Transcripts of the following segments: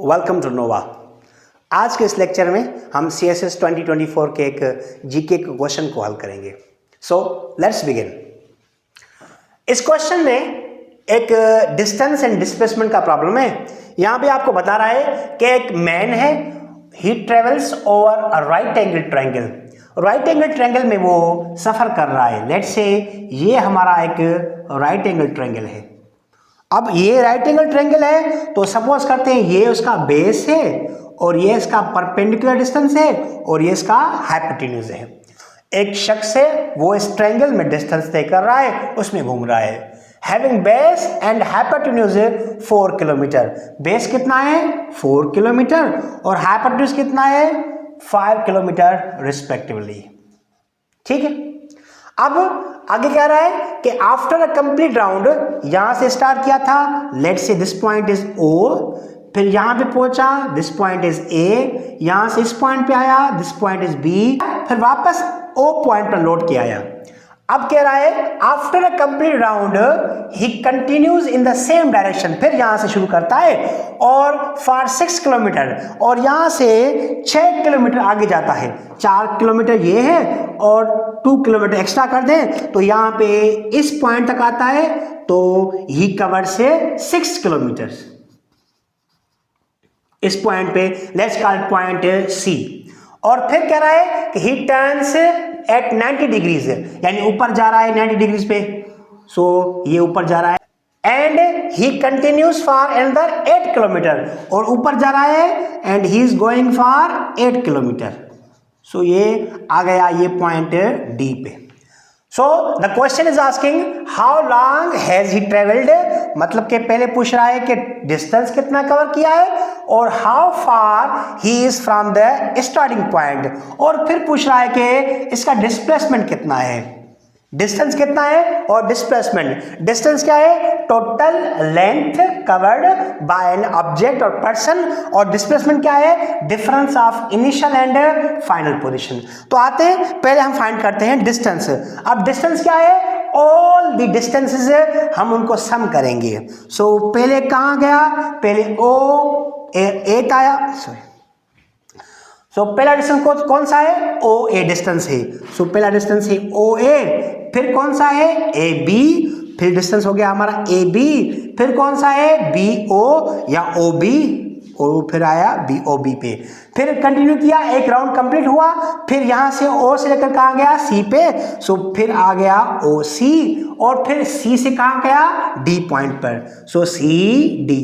Welcome to नोवा। आज के इस लेक्चर में हम CSS 2024 के एक जीके के क्वेश्चन को हल करेंगे। So let's begin. इस क्वेश्चन में एक डिस्टेंस एंड डिस्प्लेसमेंट का प्रॉब्लम है। यहाँ पे आपको बता रहा है कि एक मैन है, ही travels over a right angle triangle. Right angle triangle में वो सफर कर रहा है। लेट्स से ये हमारा एक राइट एंगल ट्रायंगल है। अब ये राइट एंगल ट्रायंगल है तो सपोज करते हैं ये उसका बेस है और ये इसका परपेंडिकुलर डिस्टेंस है और ये इसका हाइपोटेन्यूज है। एक शख्स है, वो इस ट्रायंगल में डिस्टेंस तय कर रहा है, उसमें घूम रहा है। Having base and hypotenuse 4 kilometre. Base कितना है 4 किलोमीटर और हाइपोटेन्यूज कितना है 5 किलोमीटर रिस्पेक्टिवली। ठीक है। अब आगे कह रहा है कि आफ्टर अ कंप्लीट राउंड, यहां से स्टार्ट किया था, let's say this point is O, फिर यहां पे पहुंचा, दिस पॉइंट इज A, यहां से इस पॉइंट पे आया, दिस पॉइंट इज B, फिर वापस O पॉइंट पर लौट के आया। अब कह रहा है after a complete round he continues in the same direction. फिर यहां से शुरू करता है और फॉर 6 किलोमीटर, और यहां से 6 किलोमीटर आगे जाता है। 4 किलोमीटर ये है और 2 किलोमीटर एक्स्ट्रा कर दें तो यहां पे इस पॉइंट तक आता है, तो ही कवर से 6 किलोमीटर। इस पॉइंट पे लेट्स कॉल पॉइंट C। और फिर कह रहा है कि ही टर्न्स एट 90 डिग्रीज, यानी ऊपर जा रहा है 90 डिग्रीज पे। सो ये ऊपर जा रहा है and he continues for another 8 kilometre, और ऊपर जा रहा है and he is going for 8 kilometre. So ये आ गया ये पॉइंट D पे। So the question is asking how long has he travelled, मतलब कि पहले पूछ रहा है कि डिस्टेंस कितना कवर किया है और how far he is from the starting point, और फिर पूछ रहा है कि इसका डिस्प्लेसमेंट कितना है। डिस्टेंस कितना है और डिस्प्लेसमेंट। डिस्टेंस क्या है, total length covered by an object और पर्सन, और डिस्प्लेसमेंट क्या है, difference of initial and final position. तो आते हैं, पहले हम फाइंड करते हैं डिस्टेंस। अब डिस्टेंस क्या है, ऑल द डिस्टेंसेस हम उनको सम करेंगे। सो पहले कहाँ गया, पहले O8 आया, सॉरी। सो पहला डिस्टेंस कौन सा है, OA डिस्टेंस है। सो पहला डिस्टेंस है OA, फिर कौन सा है AB, फिर डिस्टेंस हो गया हमारा AB, फिर कौन सा है BO या OB, फिर आया BOB पे, फिर कंटिन्यू किया, एक राउंड कंप्लीट हुआ, फिर यहां से O से लेकर कहां गया C पे, सो फिर आ गया OC, और फिर C से कहां गया D पॉइंट पर, सो CD।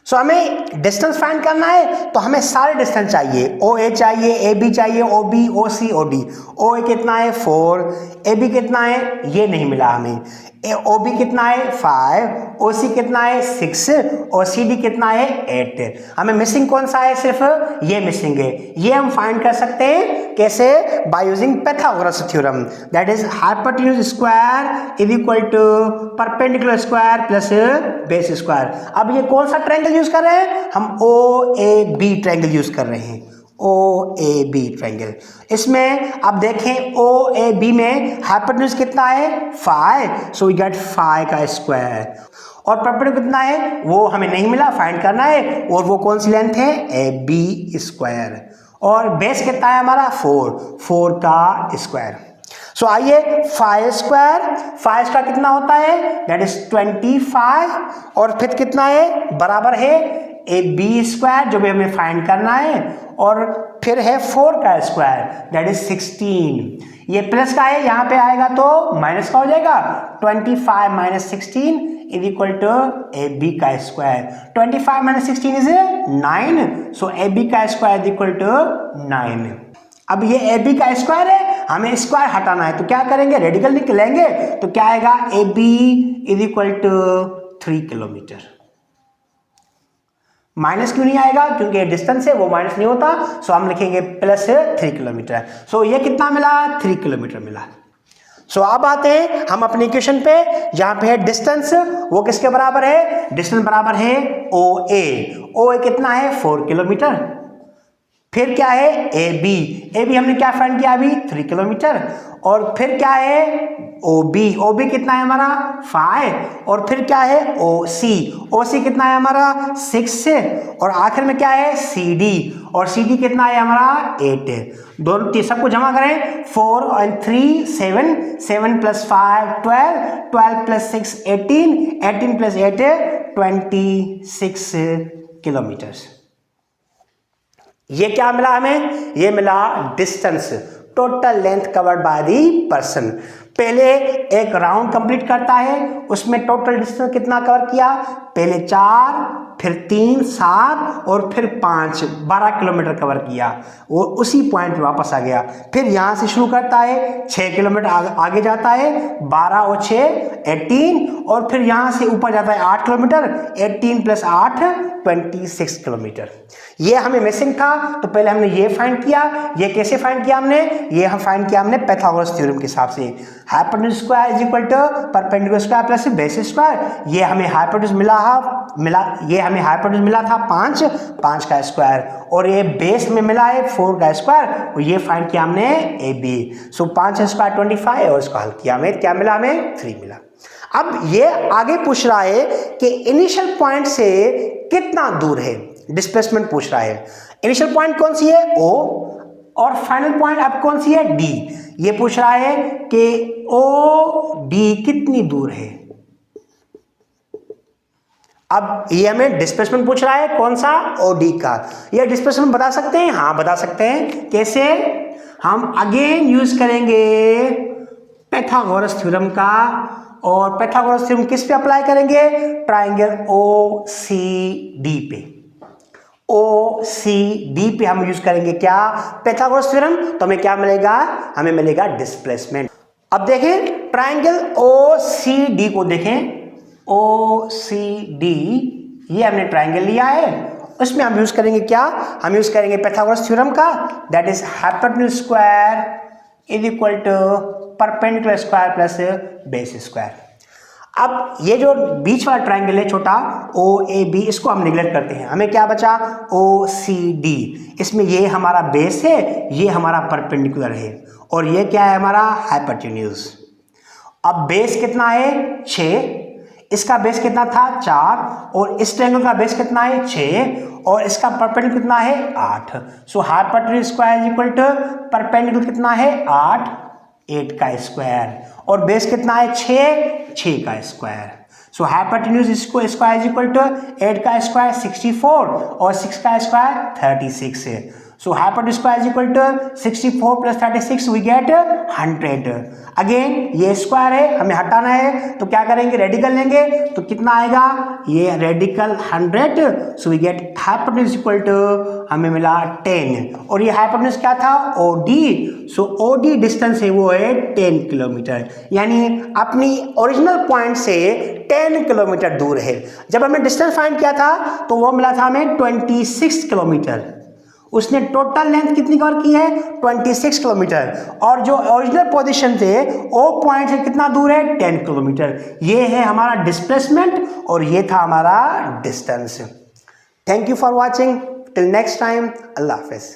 सो हमें डिस्टेंस फाइंड करना है तो हमें सारे डिस्टेंस चाहिए। OA चाहिए, AB चाहिए, OB, OC, OD। OA कितना है 4, AB कितना है ये नहीं मिला हमें, OB कितना है 5, OC कितना है 6, और CD कितना है 8। हमें मिसिंग कौन सा है, सिर्फ ये मिसिंग है। ये हम फाइंड कर सकते हैं कैसे, by using Pythagoras theorem, that is hypotenuse square is equal to perpendicular square plus base square. अब ये कौन सा ट्रायंगल यूज कर रहे हैं, हम OAB ट्रायंगल यूज कर रहे हैं, OAB ट्रायंगल। इसमें अब देखें OAB में हाइपोटेन्यूज कितना है 5, सो वी गेट 5 का स्क्वायर, और परपेंडिकुलर कितना है वो हमें नहीं मिला, फाइंड करना है, और वो कौन सी लेंथ है AB स्क्वायर, और बेस कितना है हमारा 4 का स्क्वायर। सो आइए 5 स्क्वायर कितना होता है, दैट इज 25, और फिर कितना है बराबर है AB स्क्वायर जो भी हमें फाइंड करना है, और फिर है 4 का स्क्वायर दैट इज 16। ये प्लस का है, यहाँ पे आएगा तो माइनस का हो जाएगा, 25 माइनस 16 इज इक्वल टू AB का स्क्वायर। 25 माइनस 16 इज 9, सो AB का स्क्वायर इज इक्वल टू 9। अब ये AB का स्क्वायर है, हमें स्क्वायर हटाना है तो क्या करेंगे, रेडिकल निकलेंगे, तो क्या आएगा AB is equal to 3 kilometre. Minus क्यों नहीं आएगा, क्योंकि ये डिस्टेंस है वो माइनस नहीं होता, सो हम लिखेंगे प्लस 3 किलोमीटर। सो ये कितना मिला 3 किलोमीटर मिला। सो अब आते हैं हम अपने इक्वेशन पे, जहां पे है डिस्टेंस वो किसके बराबर है, डिस्टेंस बराबर है OA कितना है 4 किलोमीटर, फिर क्या है ए बी हमने क्या फाइंड किया अभी 3 किलोमीटर, और फिर क्या है ओ बी कितना है हमारा 5, और फिर क्या है ओ सी कितना है हमारा 6 से, और आखिर में क्या है सी डी कितना है हमारा 8। दोनों सबको जमा करें 4 और 3 7 प्लस 5 12 प्लस 6 18 प्लस 8 26 किलोमीटर। ये क्या मिला हमें, ये मिला distance, total length covered by the person. पहले एक राउंड कंप्लीट करता है, उसमें टोटल डिस्टेंस कितना कवर किया, पहले 4 फिर 3 7 और फिर 5 12 किलोमीटर कवर किया, वो उसी पॉइंट पे वापस आ गया। फिर यहाँ से शुरू करता है 6 किलोमीटर आगे जाता है, 12 और 6 18, और फिर यहाँ से ऊपर जाता है 8 किलोमीटर, 18 प्लस 8 26 किलोमीटर। ये हमें मिसिंग था, तो पहले हमने ये फाइंड किया। ये कैसे फाइंड किया हमने, ये हम फाइंड किया हमने पाइथागोरस थ्योरम के हिसाब से। Hypotenuse square is equal to perpendicular square plus base square. ये हमें हाइपोटेन्यूज मिला था 5 का स्क्वायर, और ये बेस में मिला है 4 का स्क्वायर, और ये फाइंड किया हमने ए बी। सो 5 स्क्वायर 25, और इसको हल किया हमें क्या मिला, हमें 3 मिला। अब ये आगे पूछ रहा है कि इनिशियल पॉइंट से कितना दूर है, डिस्प्लेसमेंट पूछ रहा है। इनिशियल पॉइंट कौन सी है ओ, और फाइनल पॉइंट अब कौन सी है डी। ये पूछ रहा है कि ओ डी कितनी दूर है। अब ये हमें डिस्प्लेसमेंट पूछ रहा है कौन सा, ओ डी का। ये डिस्प्लेसमेंट बता सकते हैं, हाँ बता सकते हैं। कैसे, हम अगेन यूज करेंगे पाइथागोरस थ्योरम का, और पाइथागोरस थ्योरम किस पे अप्लाई करेंगे, ट्राइंगल ओ सी डी पे। ओ सी डी पे हम यूज करेंगे क्या, पाइथागोरस थ्योरम। तो हमें क्या मिलेगा, हमें मिलेगा डिस्प्लेसमेंट। अब देखें ट्राइंगल ओ सी डी को देखें, ओ सी डी ये हमने ट्राइंगल लिया है, उसमें हम यूज करेंगे क्या, हम यूज करेंगे पाइथागोरस थ्योरम का, that is hypotenuse square is equal to perpendicular square plus base square. अब ये जो बीच वाला ट्राइंगल है छोटा ओ ए बी, इसको हम निगलेक्ट करते हैं, हमें क्या बचा ओ सी डी। इसमें ये हमारा बेस है, ये हमारा परपेंडिकुलर है, और ये क्या है हमारा हाइपोटेन्यूज। अब बेस कितना है 6, इसका बेस कितना था 4, और इस ट्रायंगल का बेस कितना है 6, और इसका परपेंडिकुलर कितना है 8। So hypotenuse square is equal to perpendicular कितना है 8 का स्क्वायर, और बेस कितना है 6 का स्क्वायर। सो हाइपोटेन्यूज इसको स्क्वायर इज इक्वल टू 8 का स्क्वायर 64, और 6 का स्क्वायर 36 है। So hypotenuse square is equal to 64 plus 36 we get 100। Again ये स्क्वायर है, हमें हटाना है, तो क्या करेंगे, रेडिकल लेंगे, तो कितना आएगा, ये radical 100। So we get hypotenuse equal to, हमें मिला 10, और ये हाइपोटेन्यूज क्या था O D. So O D distance है वो है 10 किलोमीटर, यानी अपनी ओरिजिनल पॉइंट से 10 किलोमीटर दूर है। जब हमने डिस्टेंस फाइंड किया था तो वो मिला था हमें 26 किलोमीटर। उसने टोटल लेंथ कितनी कवर की है 26 किलोमीटर, और जो ओरिजिनल पोजीशन थे ओ पॉइंट से कितना दूर है 10 किलोमीटर। ये है हमारा डिस्प्लेसमेंट, और ये था हमारा distance. Thank you for watching, till next time, Allah Hafiz.